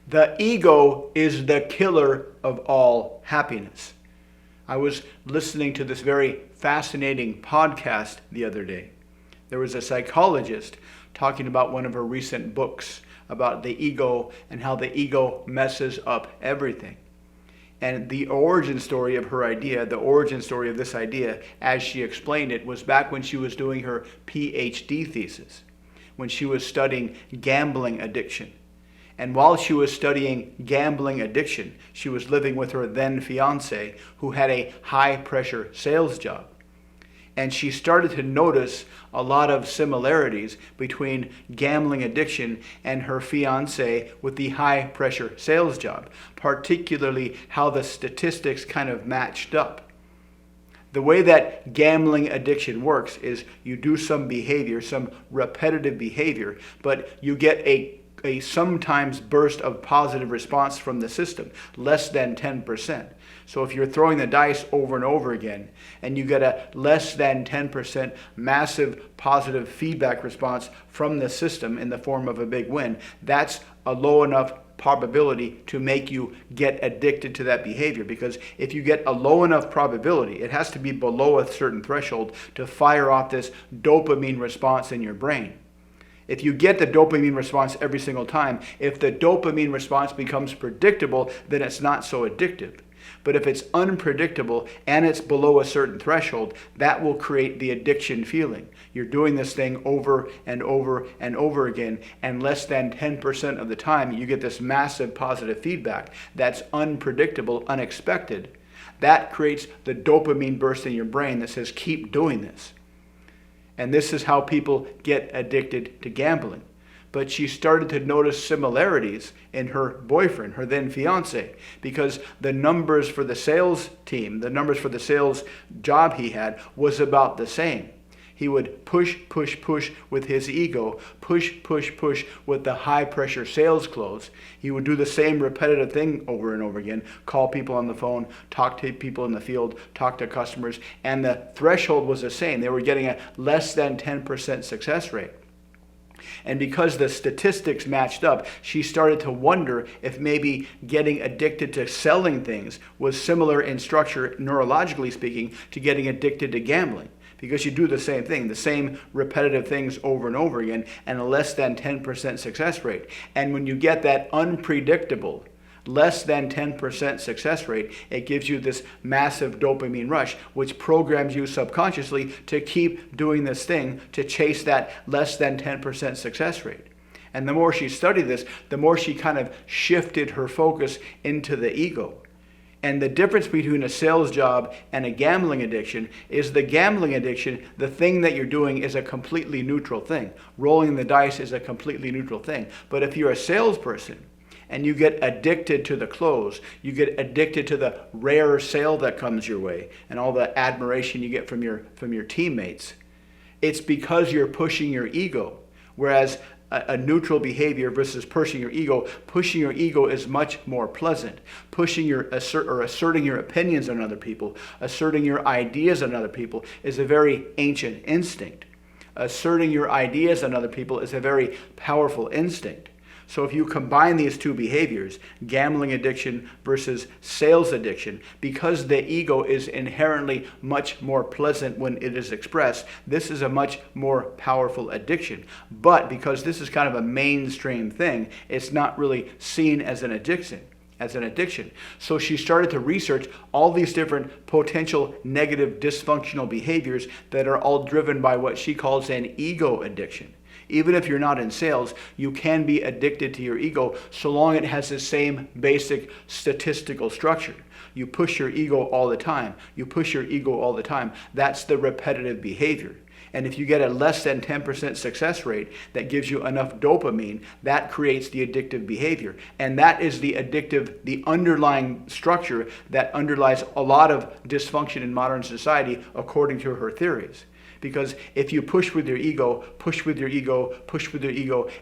The ego is the killer of all happiness. I was listening to this very fascinating podcast the other day. There was a psychologist talking about one of her recent books about the ego and how the ego messes up everything. And the origin story of her idea, the origin story of this idea, as she explained it, was back when she was doing her PhD thesis, when she was studying gambling addiction. And while she was studying gambling addiction, she was living with her then fiance, who had a high-pressure sales job. And she started to notice a lot of similarities between gambling addiction and her fiance with the high-pressure sales job, particularly how the statistics kind of matched up. The way that gambling addiction works is you do some behavior, some repetitive behavior, but you get a sometimes burst of positive response from the system, less than 10%. So if you're throwing the dice over and over again and you get a less than 10% massive positive feedback response from the system in the form of a big win, that's a low enough probability to make you get addicted to that behavior. Because if you get a low enough probability, it has to be below a certain threshold to fire off this dopamine response in your brain. If you get the dopamine response every single time, if the dopamine response becomes predictable, then it's not so addictive. But if it's unpredictable and it's below a certain threshold, that will create the addiction feeling. You're doing this thing over and over and over again, and less than 10% of the time you get this massive positive feedback that's unpredictable, unexpected. That creates the dopamine burst in your brain that says, keep doing this. And this is how people get addicted to gambling. But she started to notice similarities in her boyfriend, her then fiance, because the numbers for the sales team, the numbers for the sales job he had was about the same. He would push with his ego, push with the high-pressure sales close. He would do the same repetitive thing over and over again, call people on the phone, talk to people in the field, talk to customers, and the threshold was the same. They were getting a less than 10% success rate. And because the statistics matched up, she started to wonder if maybe getting addicted to selling things was similar in structure, neurologically speaking, to getting addicted to gambling. Because you do the same thing, the same repetitive things over and over again, and a less than 10% success rate. And when you get that unpredictable, less than 10% success rate, it gives you this massive dopamine rush, which programs you subconsciously to keep doing this thing, to chase that less than 10% success rate. And the more she studied this, the more she kind of shifted her focus into the ego. And the difference between a sales job and a gambling addiction is the gambling addiction, the thing that you're doing is a completely neutral thing. Rolling the dice is a completely neutral thing. But if you're a salesperson and you get addicted to the close, you get addicted to the rare sale that comes your way and all the admiration you get from your teammates, it's because you're pushing your ego. Whereas a neutral behavior versus pushing your ego is much more pleasant. Asserting your opinions on other people, asserting your ideas on other people is a very ancient instinct. Asserting your ideas on other people is a very powerful instinct. So if you combine these two behaviors, gambling addiction versus sales addiction, because the ego is inherently much more pleasant when it is expressed, this is a much more powerful addiction. But because this is kind of a mainstream thing, it's not really seen as an addiction. So she started to research all these different potential negative dysfunctional behaviors that are all driven by what she calls an ego addiction. Even if you're not in sales, you can be addicted to your ego so long it has the same basic statistical structure. You push your ego all the time. That's the repetitive behavior. And if you get a less than 10% success rate that gives you enough dopamine, that creates the addictive behavior. And that is the underlying structure that underlies a lot of dysfunction in modern society, according to her theories. Because if you push with your ego,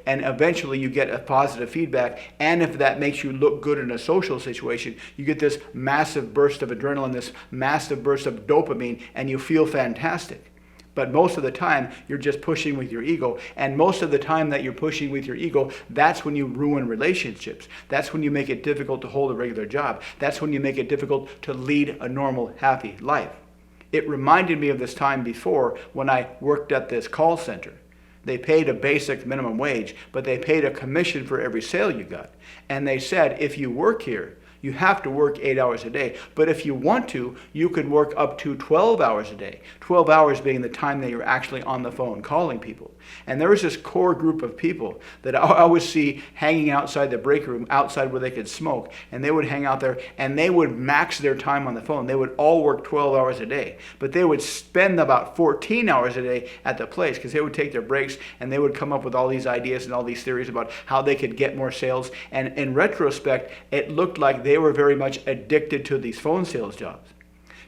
and eventually you get a positive feedback, and if that makes you look good in a social situation, you get this massive burst of adrenaline, this massive burst of dopamine, and you feel fantastic. But most of the time, you're just pushing with your ego. And most of the time that you're pushing with your ego, that's when you ruin relationships. That's when you make it difficult to hold a regular job. That's when you make it difficult to lead a normal, happy life. It reminded me of this time before when I worked at this call center. They paid a basic minimum wage, but they paid a commission for every sale you got. And they said, if you work here, you have to work 8 hours a day. But if you want to, you could work up to 12 hours a day. 12 hours being the time that you're actually on the phone calling people. And there was this core group of people that I always see hanging outside the break room, outside where they could smoke. And they would hang out there and they would max their time on the phone. They would all work 12 hours a day. But they would spend about 14 hours a day at the place because they would take their breaks and they would come up with all these ideas and all these theories about how they could get more sales. And in retrospect, it looked like they were very much addicted to these phone sales jobs.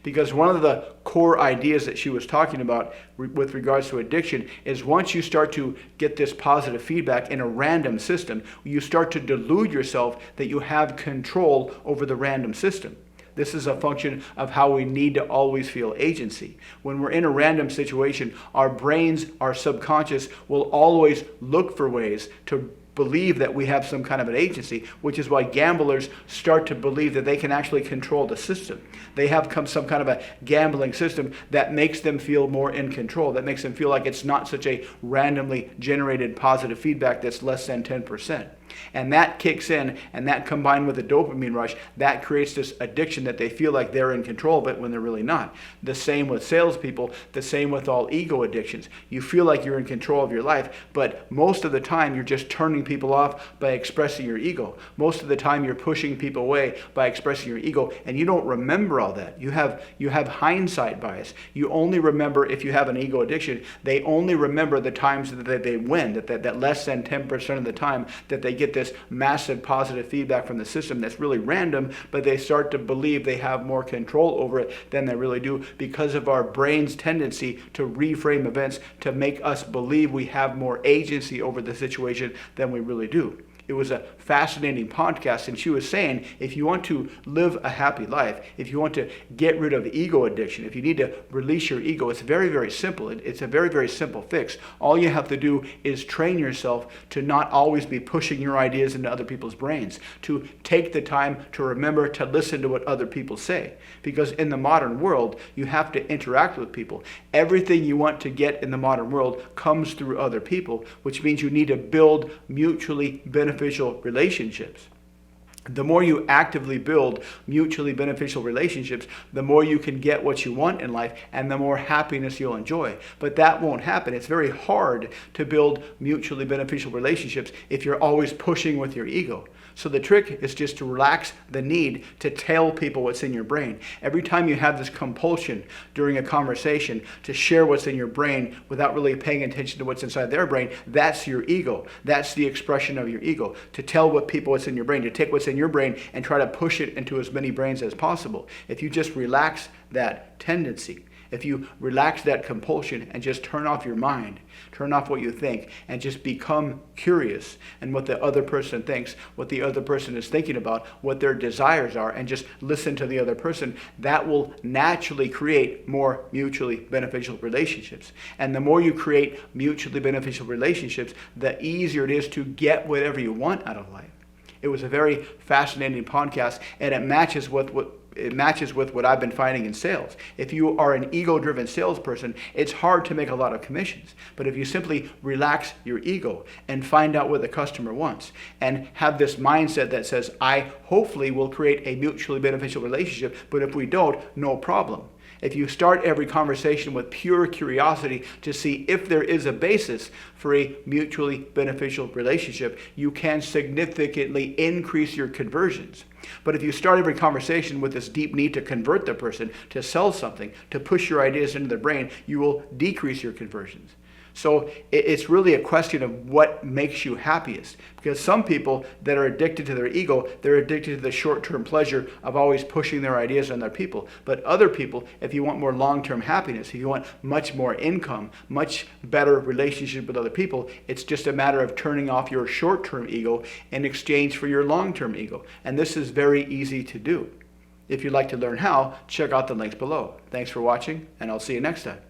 Because one of the core ideas that she was talking about with regards to addiction is once you start to get this positive feedback in a random system, you start to delude yourself that you have control over the random system. This is a function of how we need to always feel agency. When we're in a random situation, our brains, our subconscious will always look for ways to believe that we have some kind of an agency, which is why gamblers start to believe that they can actually control the system. They have some kind of a gambling system that makes them feel more in control, that makes them feel like it's not such a randomly generated positive feedback that's less than 10%. And that kicks in, and that combined with the dopamine rush, that creates this addiction that they feel like they're in control of it when they're really not. The same with salespeople, the same with all ego addictions. You feel like you're in control of your life, but most of the time you're just turning people off by expressing your ego. Most of the time you're pushing people away by expressing your ego, and you don't remember all that. You have hindsight bias. You only remember, if you have an ego addiction, they only remember the times that they win, that less than 10% of the time that they get this massive positive feedback from the system that's really random, but they start to believe they have more control over it than they really do because of our brain's tendency to reframe events to make us believe we have more agency over the situation than we really do. It was a fascinating podcast, and she was saying if you want to live a happy life, if you want to get rid of ego addiction, if you need to release your ego, it's very, very simple. It's a very, very simple fix. All you have to do is train yourself to not always be pushing your ideas into other people's brains, to take the time to remember to listen to what other people say. Because in the modern world, you have to interact with people. Everything you want to get in the modern world comes through other people, which means you need to build mutually beneficial relationships. The more you actively build mutually beneficial relationships, the more you can get what you want in life and the more happiness you'll enjoy. But that won't happen. It's very hard to build mutually beneficial relationships if you're always pushing with your ego. So the trick is just to relax the need to tell people what's in your brain. Every time you have this compulsion during a conversation to share what's in your brain without really paying attention to what's inside their brain, that's your ego. That's the expression of your ego. To tell what people what's in your brain, to take what's in your brain and try to push it into as many brains as possible. If you just relax that tendency, if you relax that compulsion and just turn off your mind, turn off what you think, and just become curious and what the other person thinks, what the other person is thinking about, what their desires are, and just listen to the other person, that will naturally create more mutually beneficial relationships. And the more you create mutually beneficial relationships, the easier it is to get whatever you want out of life. It was a very fascinating podcast, and it matches with what I've been finding in sales. If you are an ego-driven salesperson, it's hard to make a lot of commissions. But if you simply relax your ego and find out what the customer wants and have this mindset that says, I hopefully will create a mutually beneficial relationship, but if we don't, no problem. If you start every conversation with pure curiosity to see if there is a basis for a mutually beneficial relationship, you can significantly increase your conversions. But if you start every conversation with this deep need to convert the person, to sell something, to push your ideas into their brain, you will decrease your conversions. So it's really a question of what makes you happiest. Because some people that are addicted to their ego, they're addicted to the short-term pleasure of always pushing their ideas on other people. But other people, if you want more long-term happiness, if you want much more income, much better relationship with other people, it's just a matter of turning off your short-term ego in exchange for your long-term ego. And this is very easy to do. If you'd like to learn how, check out the links below. Thanks for watching, and I'll see you next time.